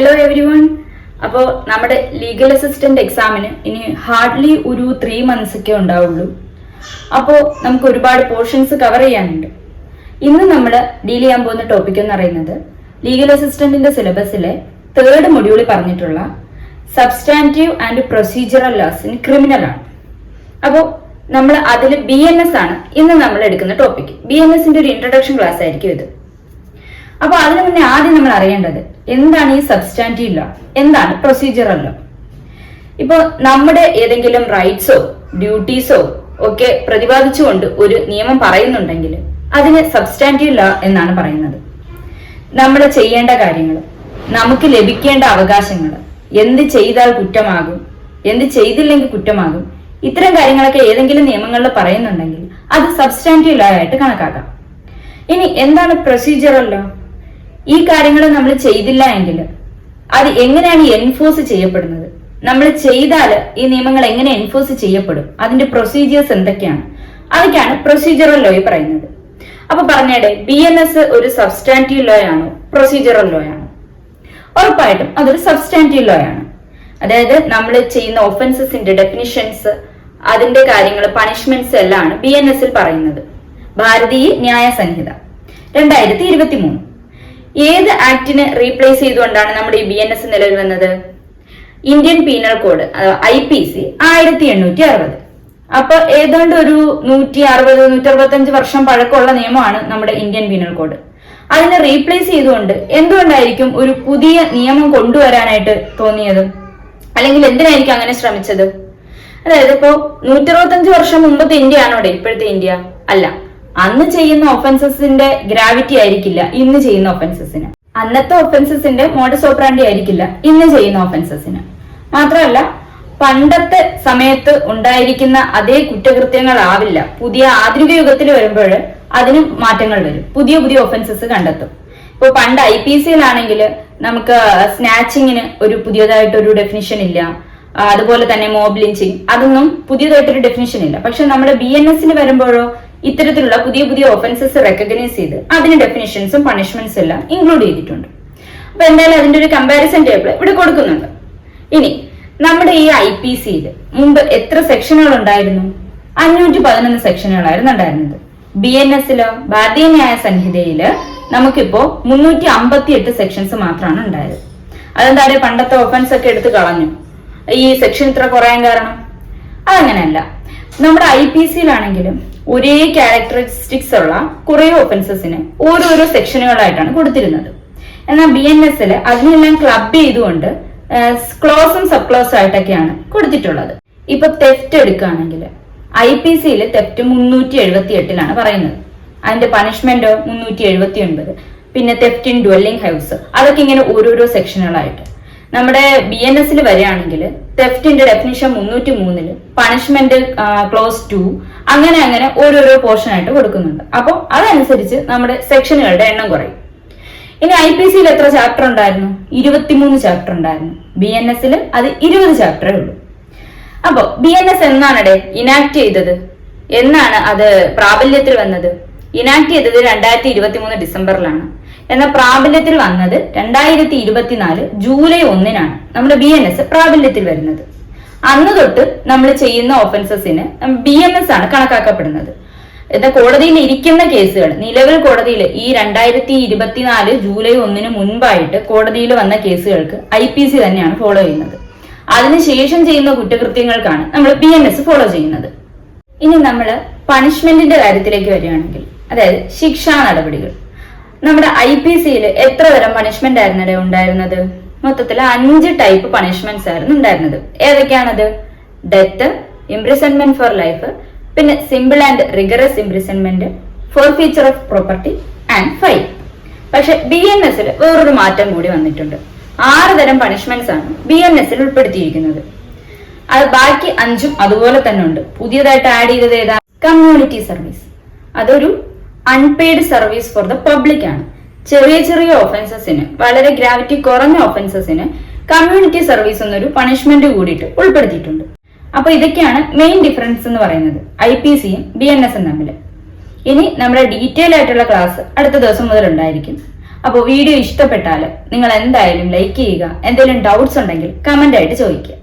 Hello every one. അപ്പോൾ നമ്മുടെ legal assistant എക്സാമിന് ഇനി ഹാർഡ്ലി ഒരു 3 months ഒക്കെ ഉണ്ടാവുള്ളൂ. അപ്പോൾ നമുക്ക് ഒരുപാട് പോർഷൻസ് കവർ ചെയ്യാനുണ്ട്. ഇന്ന് നമ്മൾ ഡീൽ ചെയ്യാൻ പോകുന്ന ടോപ്പിക് എന്ന് പറയുന്നത് ലീഗൽ അസിസ്റ്റന്റിന്റെ സിലബസിലെ 3rd മൊഡ്യൂളിൽ പറഞ്ഞിട്ടുള്ള substantive and procedural laws in criminal ആണ്. അപ്പോൾ നമ്മൾ അതിൽ BNS ആണ് ഇന്ന് നമ്മൾ എടുക്കുന്ന ടോപ്പിക്. BNSന്റെ ഒരു ഇൻട്രൊഡക്ഷൻ ക്ലാസ് ആയിരിക്കും ഇത്. അപ്പൊ അതിനു മുന്നേ ആദ്യം നമ്മൾ അറിയേണ്ടത് എന്താണ് ഈ സബ്സ്റ്റാന്റീവ് ലോ, എന്താണ് പ്രൊസീജിയറൽ ലോ. ഇപ്പൊ നമ്മുടെ ഏതെങ്കിലും റൈറ്റ്സോ ഡ്യൂട്ടീസോ ഒക്കെ പ്രതിപാദിച്ചുകൊണ്ട് ഒരു നിയമം പറയുന്നുണ്ടെങ്കിൽ അതിന് സബ്സ്റ്റാന്റീവ് ലോ എന്നാണ് പറയുന്നത്. നമ്മൾ ചെയ്യേണ്ട കാര്യങ്ങൾ, നമുക്ക് ലഭിക്കേണ്ട അവകാശങ്ങൾ, എന്ത് ചെയ്താൽ കുറ്റമാകും, എന്ത് ചെയ്തില്ലെങ്കിൽ കുറ്റമാകും, ഇത്തരം കാര്യങ്ങളൊക്കെ ഏതെങ്കിലും നിയമങ്ങളിൽ പറയുന്നുണ്ടെങ്കിൽ അത് സബ്സ്റ്റാന്റീവ് ലോ ആയിട്ട് കണക്കാക്കാം. ഇനി എന്താണ് പ്രൊസീജിയറൽ ലോ? ഈ കാര്യങ്ങൾ നമ്മൾ ചെയ്തില്ല എങ്കിൽ അത് എങ്ങനെയാണ് എൻഫോഴ്സ് ചെയ്യപ്പെടുന്നത്, നമ്മൾ ചെയ്താൽ ഈ നിയമങ്ങൾ എങ്ങനെ എൻഫോഴ്സ് ചെയ്യപ്പെടും, അതിന്റെ പ്രൊസീജിയേഴ്സ് എന്തൊക്കെയാണ്, അതൊക്കെയാണ് പ്രൊസീജിയറൽ ലോ പറയുന്നത്. അപ്പൊ പറഞ്ഞേടെ, BNS ഒരു സബ്സ്റ്റാന്റീവ് ലോ ആണോ പ്രൊസീജിയറൽ ലോ ആണോ? ഉറപ്പായിട്ടും അതൊരു സബ്സ്റ്റാന്റീവ് ലോ ആണ്. അതായത് നമ്മൾ ചെയ്യുന്ന ഒഫൻസസിന്റെ ഡെഫിനിഷൻസ്, അതിന്റെ കാര്യങ്ങൾ, പണിഷ്മെന്റ്സ് എല്ലാമാണ് BNSൽ പറയുന്നത്. ഭാരതീയ ന്യായ സംഹിത 2023 ഏത് ആക്ടിനെ റീപ്ലേസ് ചെയ്തുകൊണ്ടാണ് നമ്മുടെ ഈ BNS നിലവിൽ വന്നത്? Indian penal code IPC 1860. അപ്പൊ ഏതാണ്ട് ഒരു 160-165 വർഷം പഴക്കമുള്ള നിയമമാണ് നമ്മുടെ ഇന്ത്യൻ പീനൽ കോഡ്. അതിനെ റീപ്ലേസ് ചെയ്തുകൊണ്ട് എന്തുകൊണ്ടായിരിക്കും ഒരു പുതിയ നിയമം കൊണ്ടുവരാനായിട്ട് തോന്നിയത്, അല്ലെങ്കിൽ എന്തിനായിരിക്കും അങ്ങനെ ശ്രമിച്ചത്? അതായത് ഇപ്പോ 165 വർഷം മുമ്പത്തെ ഇന്ത്യ ആണോ ഇപ്പോഴത്തെ ഇന്ത്യ? അല്ല. അന്ന് ചെയ്യുന്ന ഒഫൻസസിന്റെ ഗ്രാവിറ്റി ആയിരിക്കില്ല ഇന്ന് ചെയ്യുന്ന ഒഫൻസസിന്. അന്നത്തെ ഒഫൻസസിന്റെ മോഡസ് ഓപ്പറാൻഡി ആയിരിക്കില്ല ഇന്ന് ചെയ്യുന്ന ഒഫൻസസിന്. മാത്രമല്ല, പണ്ടത്തെ സമയത്ത് ഉണ്ടായിരിക്കുന്ന അതേ കുറ്റകൃത്യങ്ങളാവില്ല പുതിയ ആധുനിക യുഗത്തിൽ വരുമ്പോൾ അതിന് മാറ്റങ്ങൾ വരും, പുതിയ പുതിയ ഒഫൻസസ് കണ്ടെത്തും. ഇപ്പൊ പണ്ട് IPCയിലാണെങ്കിൽ നമുക്ക് സ്നാച്ചിങ്ങിന് ഒരു പുതിയതായിട്ടൊരു ഡെഫിനിഷൻ ഇല്ല, അതുപോലെ തന്നെ മോബ് ലിഞ്ചിങ്, അതൊന്നും പുതിയതായിട്ടൊരു ഡെഫിനിഷൻ ഇല്ല. പക്ഷെ നമ്മുടെ BNSന് വരുമ്പോഴോ ഇത്തരത്തിലുള്ള പുതിയ പുതിയ ഒഫൻസസ് റെക്കഗ്നൈസ് ചെയ്ത് അതിന് ഡെഫിനിഷൻസും പണിഷ്മെന്റ്സ് എല്ലാം ഇൻക്ലൂഡ് ചെയ്തിട്ടുണ്ട്. അപ്പൊ എന്തായാലും അതിന്റെ ഒരു കമ്പാരിസൺ ടേബിൾ ഇവിടെ കൊടുക്കുന്നുണ്ട്. ഇനി നമ്മുടെ ഈ IPCയിൽ മുമ്പ് എത്ര സെക്ഷനുകൾ ഉണ്ടായിരുന്നു? 511 സെക്ഷനുകളായിരുന്നു ഉണ്ടായിരുന്നത്. BNSലോ ഭാരതീയ ന്യായ സംഹിതയില് നമുക്കിപ്പോ 358 സെക്ഷൻസ് മാത്രമാണ് ഉണ്ടായത്. അതെന്താ പണ്ടത്തെ ഒഫൻസ് ഒക്കെ എടുത്ത് കളഞ്ഞു, ഈ സെക്ഷൻ ഇത്ര കുറയാൻ കാരണം? അതങ്ങനെയല്ല. നമ്മുടെ IPCയിലാണെങ്കിലും ഒരേ ക്യാരക്ടറിസ്റ്റിക്സ് ഉള്ള കുറെ ഒഫൻസസിന് ഓരോരോ സെക്ഷനുകളായിട്ടാണ് കൊടുത്തിരുന്നത്. എന്നാൽ BNSല് അതിനെല്ലാം ക്ലബ് ചെയ്തുകൊണ്ട് ക്ലോസും സബ് ക്ലോസും ആയിട്ടൊക്കെയാണ് കൊടുത്തിട്ടുള്ളത്. ഇപ്പൊ തെഫ്റ്റ് എടുക്കുകയാണെങ്കിൽ IPCയില് തെഫ്റ്റ് 378 പറയുന്നത്. അതിന്റെ പണിഷ്മെന്റോ 379. പിന്നെ തെഫ്റ്റ് ഇൻ ഡ്വെല്ലിംഗ് ഹൗസ്, അതൊക്കെ ഇങ്ങനെ ഓരോരോ സെക്ഷനുകളായിട്ട്. നമ്മുടെ BNSൽ വരികയാണെങ്കിൽ തെഫ്റ്റിന്റെ ഡെഫിനിഷൻ 303, പണിഷ്മെന്റ് ക്ലോസ് 2, അങ്ങനെ അങ്ങനെ ഓരോരോ പോർഷൻ ആയിട്ട് കൊടുക്കുന്നുണ്ട്. അപ്പോൾ അതനുസരിച്ച് നമ്മുടെ സെക്ഷനുകളുടെ എണ്ണം കുറയും. ഇനി IPCയിൽ എത്ര ചാപ്റ്റർ ഉണ്ടായിരുന്നു? 23 ചാപ്റ്റർ ഉണ്ടായിരുന്നു. BNSൽ അത് 20 ചാപ്റ്ററേ ഉള്ളൂ. അപ്പൊ BNS എന്നാണ് ഇനാക്ട് ചെയ്തത്, എന്നാണ് അത് പ്രാബല്യത്തിൽ വന്നത്? ഇനാക്ട് ചെയ്തത് 2023 ഡിസംബറിലാണ്. എന്നാൽ പ്രാബല്യത്തിൽ വന്നത് 2024 ജൂലൈ 1-നാണ് നമ്മുടെ BNS പ്രാബല്യത്തിൽ വരുന്നത്. അന്ന് തൊട്ട് നമ്മൾ ചെയ്യുന്ന ഒഫൻസസിന് BNS ആണ് കണക്കാക്കപ്പെടുന്നത്. എന്നാൽ കോടതിയിൽ ഇരിക്കുന്ന കേസുകൾ, നിലവിൽ കോടതിയിൽ ഈ 2024 ജൂലൈ 1-ന് മുൻപായിട്ട് കോടതിയിൽ വന്ന കേസുകൾക്ക് IPC തന്നെയാണ് ഫോളോ ചെയ്യുന്നത്. അതിനുശേഷം ചെയ്യുന്ന കുറ്റകൃത്യങ്ങൾക്കാണ് നമ്മൾ BNS ഫോളോ ചെയ്യുന്നത്. ഇനി നമ്മൾ പണിഷ്മെന്റിന്റെ കാര്യത്തിലേക്ക് വരികയാണെങ്കിൽ, അതായത് ശിക്ഷാ നടപടികൾ, നമ്മുടെ IPCയിൽ എത്ര തരം പണിഷ്മെന്റ് ആയിരുന്നു ഉണ്ടായിരുന്നത്? മൊത്തത്തിൽ 5 ടൈപ്പ് പണിഷ്മെന്റ്സ് ആയിരുന്നു ഉണ്ടായിരുന്നത്. ഏതൊക്കെയാണത്? ഡെത്ത്, ഇംപ്രിസൺമെന്റ് ഫോർ ലൈഫ്, പിന്നെ simple and rigorous imprisonment, forfeiture of property and fine. പക്ഷെ BNSൽ വേറൊരു മാറ്റം കൂടി വന്നിട്ടുണ്ട്. 6 തരം പണിഷ്മെന്റ്സ് ആണ് BNSൽ ഉൾപ്പെടുത്തിയിരിക്കുന്നത്. അത് ബാക്കി 5ഉം അതുപോലെ തന്നെ ഉണ്ട്. പുതിയതായിട്ട് ആഡ് ചെയ്തത് ഏതാ? Community service. അതൊരു unpaid service for the public ആണ്. ചെറിയ ചെറിയ ഒഫൻസസിന്, വളരെ ഗ്രാവിറ്റി കുറഞ്ഞ ഒഫൻസസിന് കമ്മ്യൂണിറ്റി സർവീസ് എന്നൊരു പണിഷ്മെന്റ് കൂടിയിട്ട് ഉൾപ്പെടുത്തിയിട്ടുണ്ട്. അപ്പൊ ഇതൊക്കെയാണ് മെയിൻ ഡിഫറൻസ് എന്ന് പറയുന്നത് IPCയും BNSും തമ്മിൽ. ഇനി നമ്മുടെ ഡീറ്റെയിൽ ആയിട്ടുള്ള ക്ലാസ് അടുത്ത ദിവസം മുതൽ ഉണ്ടായിരിക്കും. അപ്പോൾ വീഡിയോ ഇഷ്ടപ്പെട്ടാൽ നിങ്ങൾ എന്തായാലും ലൈക്ക് ചെയ്യുക. എന്തെങ്കിലും ഡൗട്ട്സ് ഉണ്ടെങ്കിൽ കമന്റ് ആയിട്ട് ചോദിക്കുക.